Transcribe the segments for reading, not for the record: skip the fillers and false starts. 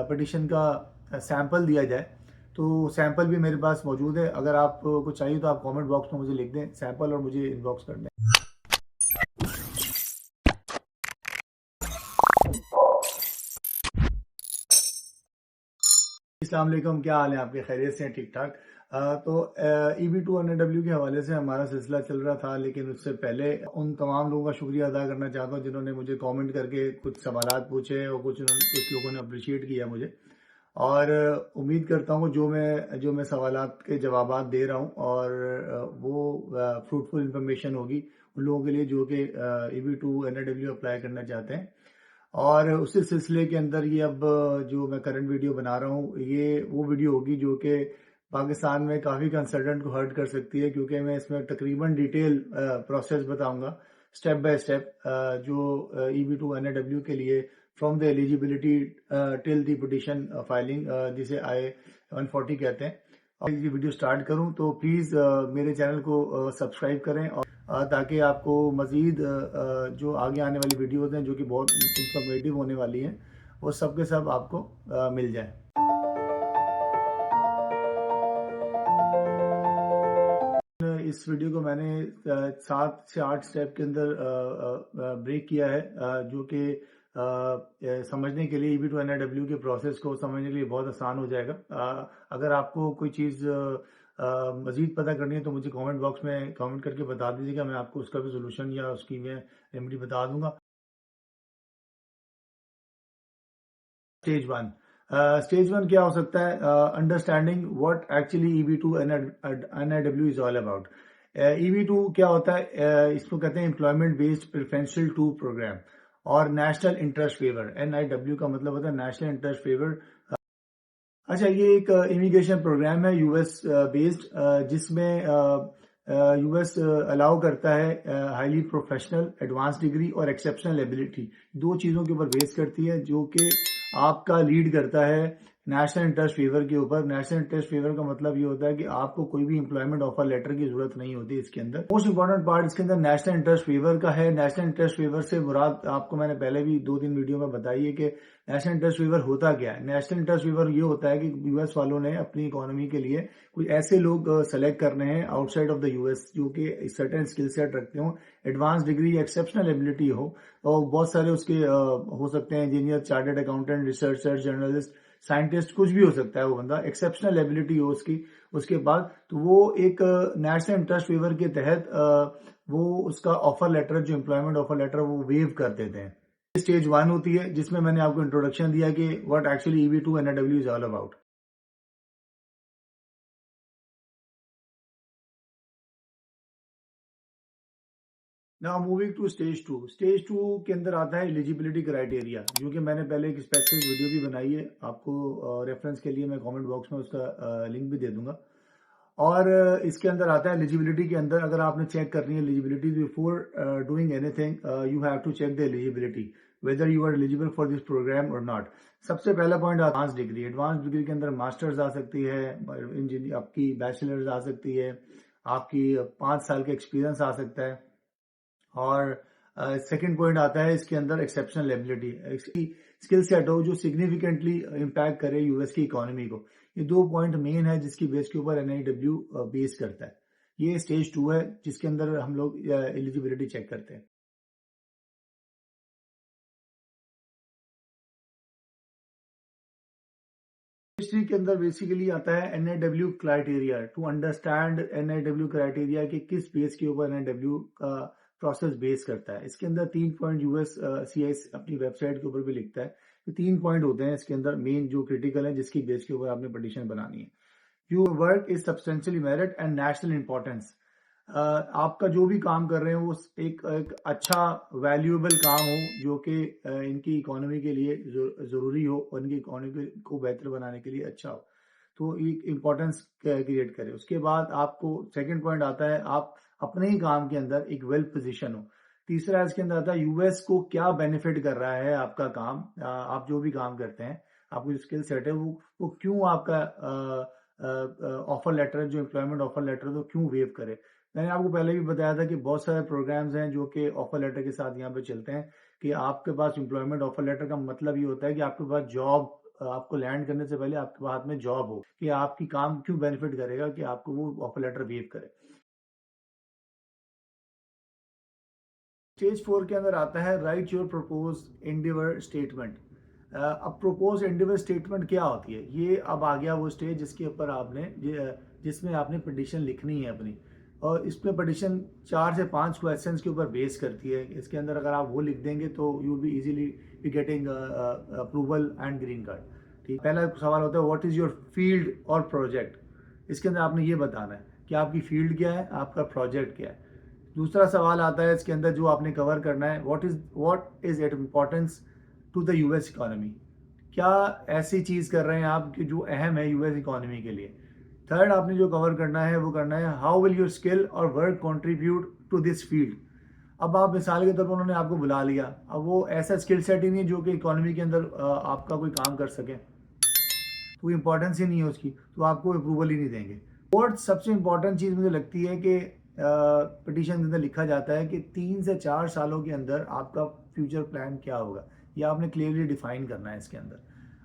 Petition का sample दिया जाए, तो सैंपल भी मेरे पास मौजूद है। अगर आपको चाहिए तो आप कमेंट बॉक्स में मुझे लिख दें सैंपल और मुझे इनबॉक्स कर दें। अस्सलाम वालेकुम, क्या हाल है आपके? खैरियत से हैं? ठीक ठाक। तो EB2 NAW के हवाले से हमारा सिलसिला चल रहा था, लेकिन उससे पहले उन तमाम लोगों का शुक्रिया अदा करना चाहता हूँ जिन्होंने मुझे कमेंट करके कुछ सवालात पूछे और कुछ लोगों ने अप्रिशिएट किया मुझे। और उम्मीद करता हूँ जो मैं सवालात के जवाबात दे रहा हूँ और वो फ्रूटफुल इंफॉर्मेशन होगी उन लोगों के लिए जो कि EB2 NAW अप्लाई करना चाहते हैं। और उसी सिलसिले के अंदर ये अब जो मैं करंट वीडियो बना रहा हूँ, ये वो वीडियो होगी जो कि पाकिस्तान में काफ़ी कंसल्टेंट को हर्ट कर सकती है, क्योंकि मैं इसमें तकरीबन डिटेल प्रोसेस बताऊंगा स्टेप बाय स्टेप, जो EB2 NAW के लिए from the eligibility till the petition filing, जिसे I-140 कहते हैं। और ये वीडियो स्टार्ट करूं तो प्लीज़ मेरे चैनल को सब्सक्राइब करें, और ताकि आपको मज़ीद जो आगे आने वाली वीडियोज़ हैं जो कि बहुत इंफॉर्मेटिव होने वाली हैं, वो सब के सब आपको मिल जाए। इस वीडियो को मैंने 7 से 8 स्टेप के अंदर ब्रेक किया है, जो कि समझने के लिए EB2 NAW के प्रोसेस को समझने के लिए बहुत आसान हो जाएगा। अगर आपको कोई चीज़ मज़ीद पता करनी है तो मुझे कमेंट बॉक्स में कमेंट करके बता दीजिएगा, मैं आपको उसका भी सोल्यूशन या उसकी मैं रेमेडी बता दूंगा। स्टेज 1 क्या हो सकता है? Understanding what actually EB2 NAW is all about. EB2 क्या होता है? इसको कहते हैं employment based preferential two programme और नेशनल इंटरेस्ट फेवर। NIW का मतलब होता है नेशनल इंटरेस्ट फेवर। अच्छा, ये एक इमिग्रेशन प्रोग्राम है यूएस बेस्ड, जिसमें यूएस अलाउ करता है हाईली प्रोफेशनल, एडवांस डिग्री और एक्सेप्शनल एबिलिटी, दो चीज़ों के ऊपर बेस करती है, जो कि आपका लीड करता है नेशनल इंटरेस्ट फेवर के ऊपर। नेशनल इंटरेस्ट फेवर का मतलब ये होता है कि आपको कोई भी एम्प्लॉयमेंट ऑफर लेटर की जरूरत नहीं होती इसके अंदर। मोस्ट इंपॉर्टेंट पार्ट इसके अंदर नेशनल इंटरेस्ट फेवर का है। नेशनल इंटरेस्ट फेवर से मुराद आपको मैंने पहले भी 2-3 वीडियो में बताई है कि नेशनल इंटरेस्ट फेवर होता क्या है। नेशनल इंटरेस्ट फेवर ये होता है कि यूएस वालों ने अपनी इकोनॉमी के लिए कुछ ऐसे लोग सेलेक्ट करने हैं आउटसाइड ऑफ द यूएस, जो कि सर्टेन स्किल सेट रखते हो, एडवांस डिग्री, एक्सेप्शनल एबिलिटी हो, और बहुत सारे उसके हो सकते हैं engineer, chartered accountant, researcher, journalist, scientist, कुछ भी हो सकता है वो बंदा, एक्सेप्शनल एबिलिटी हो उसकी। उसके बाद तो वो एक नेशनल इंटरेस्ट फेवर के तहत वो उसका ऑफर लेटर, जो एम्प्लॉयमेंट ऑफर लेटर, वो वेव कर देते हैं। स्टेज 1 होती है, जिसमें मैंने आपको इंट्रोडक्शन दिया कि what actually EB2 NAW is all about. Now moving to stage 2। Stage 2 के अंदर आता है एलिजिबिलिटी क्राइटेरिया, जो कि मैंने पहले एक स्पेसिफिक वीडियो भी बनाई है, आपको रेफरेंस के लिए मैं कमेंट बॉक्स में उसका लिंक भी दे दूंगा। और इसके अंदर आता है एलिजिबिलिटी के अंदर, अगर आपने चेक करनी है eligibility before doing anything, you have to check the eligibility whether you are eligible for this programme और नॉट। सबसे पहला point, advance degree. Advance degree के अंदर मास्टर्स आ सकती है, इंजीनियर आपकी बैचलर्स आ सकती है, आपकी 5 साल का एक्सपीरियंस आ सकता है। और सेकंड पॉइंट आता है इसके अंदर एक्सेप्शनल एबिलिटी, स्किल सेट हो जो सिग्निफिकेंटली इम्पैक्ट करे यूएस की इकोनॉमी को। ये 2 पॉइंट मेन है जिसकी बेस के ऊपर NIW बेस करता है। ये स्टेज 2 है जिसके अंदर हम लोग एलिजिबिलिटी चेक करते हैं। हिस्ट्री के अंदर बेसिकली आता है NIW criteria, to understand NIW criteria कि किस बेस के ऊपर NIW का प्रोसेस बेस करता है। इसके अंदर 3 पॉइंट USCIS अपनी वेबसाइट के ऊपर भी लिखता है। तो 3 पॉइंट होते हैं इसके अंदर मेन जो क्रिटिकल है, जिसकी बेस के ऊपर आपने पिटीशन बनानी है। Your work is substantially merit and national importance. आपका जो भी काम कर रहे हो वो एक अच्छा वैल्यूएबल काम हो, जो कि इनकी इकोनॉमी के लिए जरूरी हो और इनकी इकोनॉमी को बेहतर बनाने के लिए अच्छा हो, तो एक इम्पोर्टेंस क्रिएट करे। उसके बाद आपको सेकंड पॉइंट आता है, आप अपने ही काम के अंदर एक वेल पोजिशन हो। तीसरा इसके अंदर आता है यूएस को क्या बेनिफिट कर रहा है आपका काम, आप जो भी काम करते हैं, आपको जो स्किल सेट है वो क्यों आपका ऑफर लेटर, जो एम्प्लॉयमेंट ऑफर लेटर है, तो क्यों वेव करे। मैंने आपको पहले भी बताया था कि बहुत सारे प्रोग्राम्स हैं जो कि ऑफर लेटर के साथ यहाँ पे चलते हैं, कि आपके पास एम्प्लॉयमेंट ऑफर लेटर का मतलब ये होता है कि आपके पास जॉब आपको लैंड करने से पहले आपके हाथ में जॉब हो कि आपकी काम क्यों बेनिफिट करेगा कि आपको वो ऑफर लेटर वेव करे। स्टेज 4 के अंदर आता है right your propose Endeavour statement. अब प्रपोज एंडेवर स्टेटमेंट क्या होती है, ये अब आ गया वो स्टेज जिसके ऊपर आपने जिसमें आपने पिटिशन लिखनी है अपनी, और इसमें पिटिशन 4 से 5 क्वेश्चंस के ऊपर बेस करती है। इसके अंदर अगर आप वो लिख देंगे तो you be easily be getting approval and green card. ठीक, पहला सवाल होता है व्हाट इज योर फील्ड और प्रोजेक्ट। इसके अंदर आपने ये बताना है कि आपकी फील्ड क्या है, आपका प्रोजेक्ट क्या है। दूसरा सवाल आता है इसके अंदर जो आपने कवर करना है, what is it importance to the US economy. क्या ऐसी चीज़ कर रहे हैं आप कि जो अहम है यूएस इकोनॉमी के लिए। थर्ड आपने जो कवर करना है वो करना है हाउ विल योर स्किल और work contribute to this field. अब आप मिसाल के तौर पर उन्होंने आपको बुला लिया, अब वो ऐसा स्किल सेट ही नहीं है जो कि इकोनॉमी के अंदर आपका कोई काम कर सके, तो इंपॉर्टेंस ही नहीं है उसकी, तो आपको अप्रूवल ही नहीं देंगे। और सबसे इंपॉर्टेंट चीज़ मुझे लगती है कि पिटीशन के अंदर लिखा जाता है कि 3 से 4 सालों के अंदर आपका फ्यूचर प्लान क्या होगा, ये आपने क्लियरली डिफाइन करना है। इसके अंदर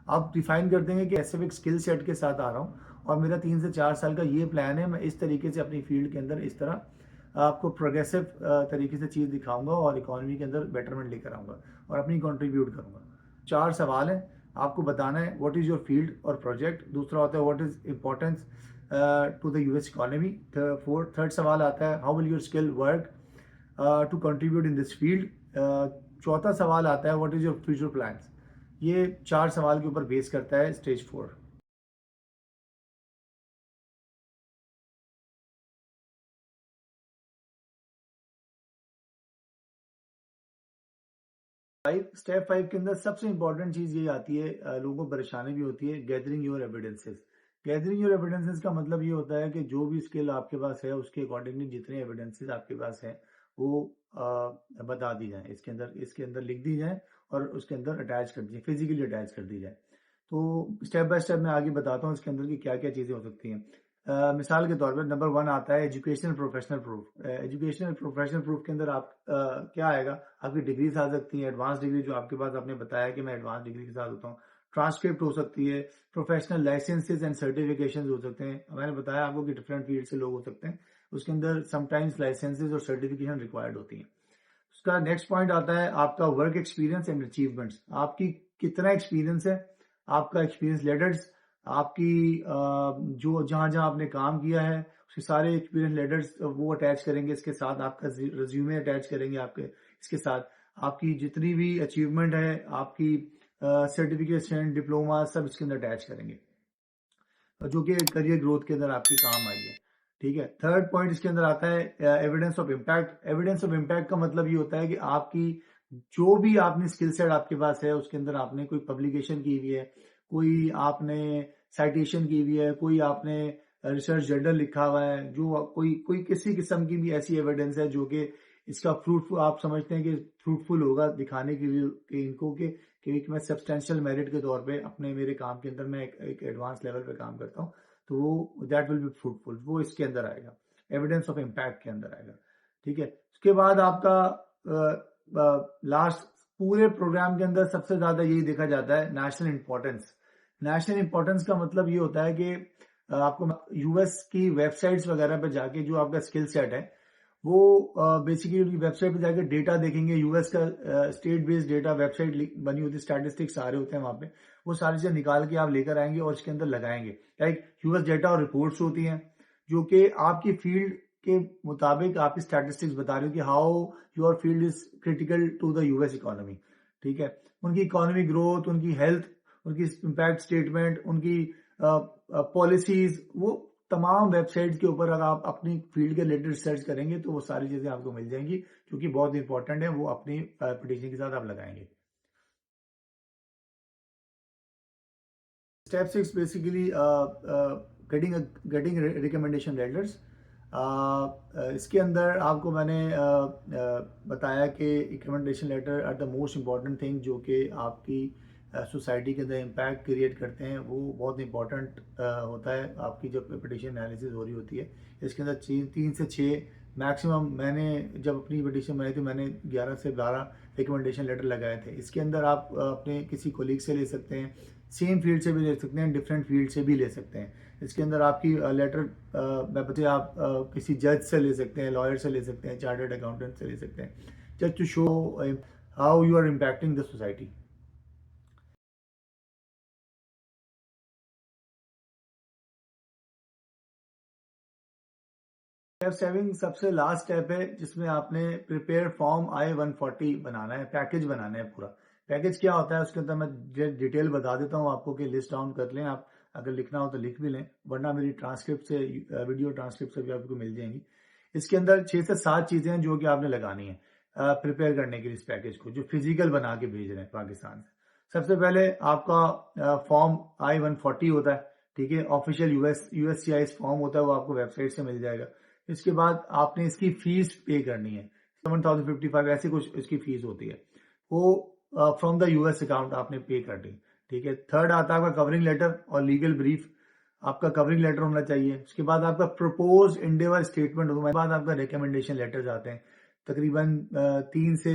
आप डिफाइन कर देंगे कि स्पेसिफिक स्किल सेट के साथ आ रहा हूँ और मेरा 3 से 4 साल का ये प्लान है, मैं इस तरीके से अपनी फील्ड के अंदर इस तरह आपको प्रोग्रेसिव तरीके से चीज़ दिखाऊंगा और इकोनॉमी के अंदर बेटरमेंट लेकर आऊँगा और अपनी कंट्रीब्यूट करूँगा। 4 सवाल हैं, आपको बताना है व्हाट इज़ योर फील्ड और प्रोजेक्ट। दूसरा होता है what is importance to the US economy. Third सवाल आता है how will your skill work to contribute in this field. चौथा सवाल आता है what is your future plans. ये 4 सवाल के ऊपर बेस करता है स्टेज 4। 5 स्टेप 5 के अंदर सबसे इंपॉर्टेंट चीज़ ये आती है, लोगों को परेशानी भी होती है, gathering your evidences. Gathering your evidences का मतलब ये होता है कि जो भी स्किल आपके पास है उसके अकॉर्डिंगली जितने एविडेंसेस आपके पास हैं वो बता दी जाए, इसके अंदर लिख दी जाए और उसके अंदर अटैच कर दी जाए, फिजिकली अटैच कर दी जाए। तो स्टेप बाय स्टेप मैं आगे बताता हूँ इसके अंदर की क्या क्या चीज़ें हो सकती हैं। मिसाल के तौर पर नंबर 1 आता है educational professional proof. Educational professional proof के अंदर आप क्या आएगा, आपकी डिग्रीज आ सकती है, एडवांस डिग्री जो आपके पास आपने बताया कि मैं एडवांस डिग्री के साथ होता हूँ, ट्रांसक्रिप्ट हो सकती है, प्रोफेशनल लाइसेंसेज एंड सर्टिफिकेशन हो सकते हैं। मैंने बताया आपको कि डिफरेंट फील्ड से लोग हो सकते हैं, उसके अंदर समटाइम्स लाइसेंसेज और सर्टिफिकेशन रिक्वायर्ड होती हैं। उसका नेक्स्ट पॉइंट आता है आपका वर्क एक्सपीरियंस एंड अचीवमेंट्स। आपकी कितना एक्सपीरियंस है, आपका एक्सपीरियंस लेटर्स, आपकी जो जहां जहां आपने काम किया है उसके सारे एक्सपीरियंस लेटर्स वो अटैच करेंगे इसके साथ, आपका रिज्यूमे अटैच करेंगे आपके इसके साथ, आपकी जितनी भी अचीवमेंट है, आपकी सर्टिफिकेशन डिप्लोमा सब इसके अंदर अटैच करेंगे जो कि करियर ग्रोथ के अंदर आपकी काम आई है। ठीक है, थर्ड पॉइंट इसके अंदर आता है evidence of impact. Evidence of impact का मतलब ये होता है कि आपकी जो भी आपने स्किल सेट आपके पास है उसके अंदर आपने कोई पब्लिकेशन की हुई है, कोई आपने साइटेशन की हुई है, कोई आपने रिसर्च जर्नल लिखा हुआ है, जो कोई कोई किसी किस्म की भी ऐसी एविडेंस है जो कि इसका फ्रूटफुल आप समझते हैं कि फ्रूटफुल होगा दिखाने के लिए कि इनको कि मैं सब्सटेंशियल मेरिट के तौर पे अपने मेरे काम के अंदर मैं एक एडवांस लेवल पे काम करता हूँ, तो वो दैट विल बी फ्रूटफुल, वो इसके अंदर आएगा, एविडेंस ऑफ इम्पैक्ट के अंदर आएगा। ठीक है, उसके बाद आपका लास्ट पूरे प्रोग्राम के अंदर सबसे ज्यादा यही देखा जाता है नेशनल इंपॉर्टेंस। नेशनल इंपॉर्टेंस का मतलब ये होता है कि आपको यूएस की वेबसाइट्स वगैरह पे जाके जो आपका स्किल सेट है वो बेसिकली उनकी वेबसाइट पे जाकर डेटा देखेंगे। यूएस का स्टेट बेस्ड डेटा वेबसाइट बनी होती है, स्टैटिस्टिक्स सारे होते हैं वहां पे, वो सारी चीजें निकाल के आप लेकर आएंगे और इसके अंदर लगाएंगे। लाइक यूएस डेटा और रिपोर्ट्स होती हैं जो कि आपकी फील्ड के मुताबिक आपकी स्टैटिस्टिक्स बता रही हो कि how your field is critical to the US economy. ठीक है, उनकी इकोनॉमी ग्रोथ, उनकी हेल्थ, उनकी इम्पैक्ट स्टेटमेंट, उनकी पॉलिसीज, वो तमाम वेबसाइट्स के ऊपर अगर आप अपनी फील्ड के रिलेटेड सर्च करेंगे तो वो सारी चीजें आपको मिल जाएंगी जो कि बहुत इंपॉर्टेंट है, वो अपनी पिटीशन के साथ आप लगाएंगे। Step 6 basically getting recommendation letters. इसके अंदर आपको मैंने बताया कि recommendation letter are the most important thing जो कि आपकी सोसाइटी के अंदर इम्पैक्ट क्रिएट करते हैं, वो बहुत इंपॉर्टेंट होता है आपकी जब पिटीशन एनालिसिस हो रही होती है। इसके अंदर 3 से 6 मैक्सिमम, मैंने जब अपनी पिटीशन बनाई थी मैंने 11 से 12 रिकमेंडेशन लेटर लगाए थे। इसके अंदर आप अपने किसी कोलीग से ले सकते हैं सेम फील्ड से भी ले सकते हैं, डिफरेंट फील्ड से भी ले सकते हैं। इसके अंदर आपकी लेटर मैं बताइए, आप किसी जज से ले सकते हैं, लॉयर से ले सकते हैं, चार्टर्ड अकाउंटेंट से ले सकते हैं, just to show how you are impacting the society. Step seven सबसे लास्ट स्टेप है, जिसमें आपने प्रिपेयर फॉर्म I-140 बनाना है, पैकेज बनाना है पूरा। पैकेज क्या होता है उसके अंदर मैं डिटेल बता देता हूँ आपको, कि लिस्ट डाउन कर लें आप, अगर लिखना हो तो लिख भी लें, वरना मेरी ट्रांसक्रिप्ट से, वीडियो ट्रांसक्रिप्ट से भी आपको मिल जाएंगी। इसके अंदर 6 से 7 चीजें हैं जो कि आपने लगानी है प्रिपेयर करने के लिए इस पैकेज को, जो फिजिकल बना के भेज रहे हैं पाकिस्तान से। सबसे पहले आपका फॉर्म I-140 होता है, ठीक है, ऑफिशियल USCIS फॉर्म होता है, वो आपको वेबसाइट से मिल जाएगा। इसके बाद आपने इसकी फीस पे करनी है, 7,055 ऐसी कुछ इसकी फीस होती है, वो फ्रॉम द US अकाउंट आपने पे कर दी, ठीक है। थर्ड आता है आपका कवरिंग लेटर और लीगल ब्रीफ, आपका कवरिंग लेटर होना चाहिए। उसके बाद आपका प्रपोज इंडेवर स्टेटमेंट होगा, बाद आपका रिकमेंडेशन लेटर्स आते हैं, तकरीबन 3 से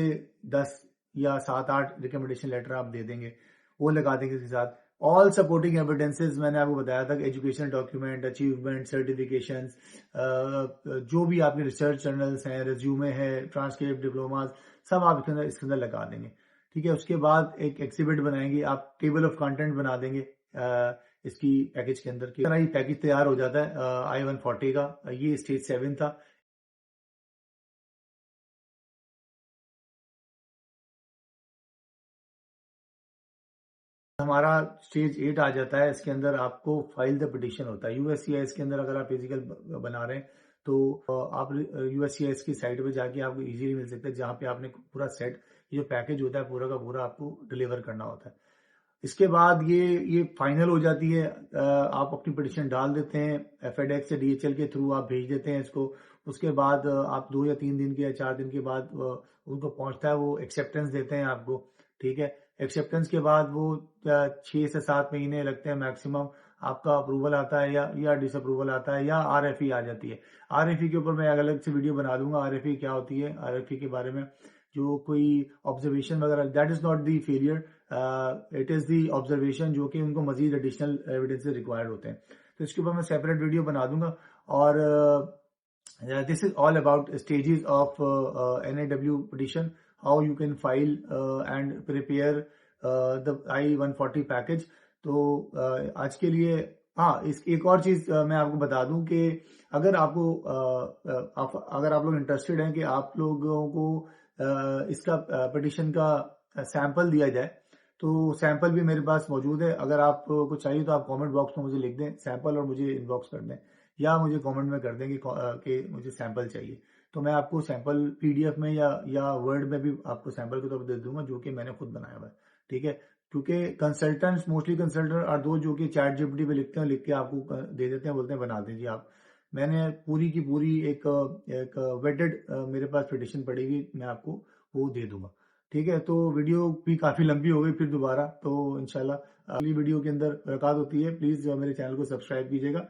10 या 7-8 रिकमेंडेशन लेटर आप दे देंगे, वो लगा देंगे इसके साथ। ऑल सपोर्टिंग एविडेंसेस, मैंने आपको बताया था कि एजुकेशनल डॉक्यूमेंट, अचीवमेंट, सर्टिफिकेशन, जो भी आपके रिसर्च जर्नल्स हैं, रिज्यूमे है, ट्रांसक्रिप्ट, डिप्लोमा, सब आप इसके अंदर लगा देंगे, ठीक है। उसके बाद एक एक्सिबिट बनाएंगे, आप टेबल ऑफ कंटेंट बना देंगे इसकी पैकेज के अंदर। की तरह ही पैकेज तैयार हो जाता है I-140 का। ये स्टेज 7 था। हमारा स्टेज 8 आ जाता है। इसके अंदर आपको फाइल द पिटिशन होता है USCIS के अंदर। अगर आप फिजिकल बना रहे हैं तो आप USCIS की साइट पे जाके आपको इजीली मिल सकता है, जहाँ पे आपने पूरा सेट, ये जो पैकेज होता है पूरा का पूरा आपको डिलीवर करना होता है। इसके बाद ये फाइनल हो जाती है, आप अपनी पिटिशन डाल देते हैं, FedEx से DHL के थ्रू आप भेज देते हैं इसको। उसके बाद आप 2 या 3 दिन के या 4 दिन के बाद उनको पहुंचता है, वो एक्सेप्टेंस देते हैं आपको, ठीक है। एक्सेप्टेंस के बाद वो 6 से 7 महीने लगते हैं मैक्सिमम, आपका अप्रूवल आता है या डिसअप्रूवल आता है, या RFE आ जाती है। RFE के ऊपर मैं अलग से वीडियो बना दूंगा, RFE क्या होती है, RFE के बारे में। जो कोई ऑब्जर्वेशन वगैरह, that is not the failure, it is the observation, जो कि उनको मजीद एडिशनल एविडेंस रिक्वायर्ड होते हैं। तो इसके ऊपर मैं सेपरेट वीडियो बना दूंगा। और this is all about stages of NAW petition, how you can file and prepare the I-140 package. तो आज के लिए, हाँ, इस एक और चीज मैं आपको बता दूं कि अगर आपको अगर आप लोग इंटरेस्टेड हैं कि आप लोगों को इसका पिटिशन का सैंपल दिया जाए, तो सैंपल भी मेरे पास मौजूद है। अगर आपको चाहिए तो आप कमेंट बॉक्स में मुझे लिख दें सैंपल, और मुझे इनबॉक्स कर दें, या मुझे कमेंट में कर दें कि मुझे सैंपल चाहिए। तो मैं आपको सैंपल PDF में या वर्ड में भी आपको सैंपल के तौर पर दे दूंगा, जो कि मैंने खुद बनाया हुआ है, ठीक है। क्योंकि कंसल्टेंट्स, मोस्टली कंसल्टेंट और दो जो कि ChatGPT पे लिखते हैं, लिख के आपको दे देते हैं, बोलते हैं बना दीजिए आप। मैंने पूरी की पूरी एक वेटेड मेरे पास पिटिशन पड़ी हुई, मैं आपको वो दे दूंगा, ठीक है। तो वीडियो भी काफी लंबी हो गई फिर दोबारा, तो इंशाल्लाह अगली वीडियो के अंदर मुलाकात होती है। प्लीज मेरे चैनल को सब्सक्राइब कीजिएगा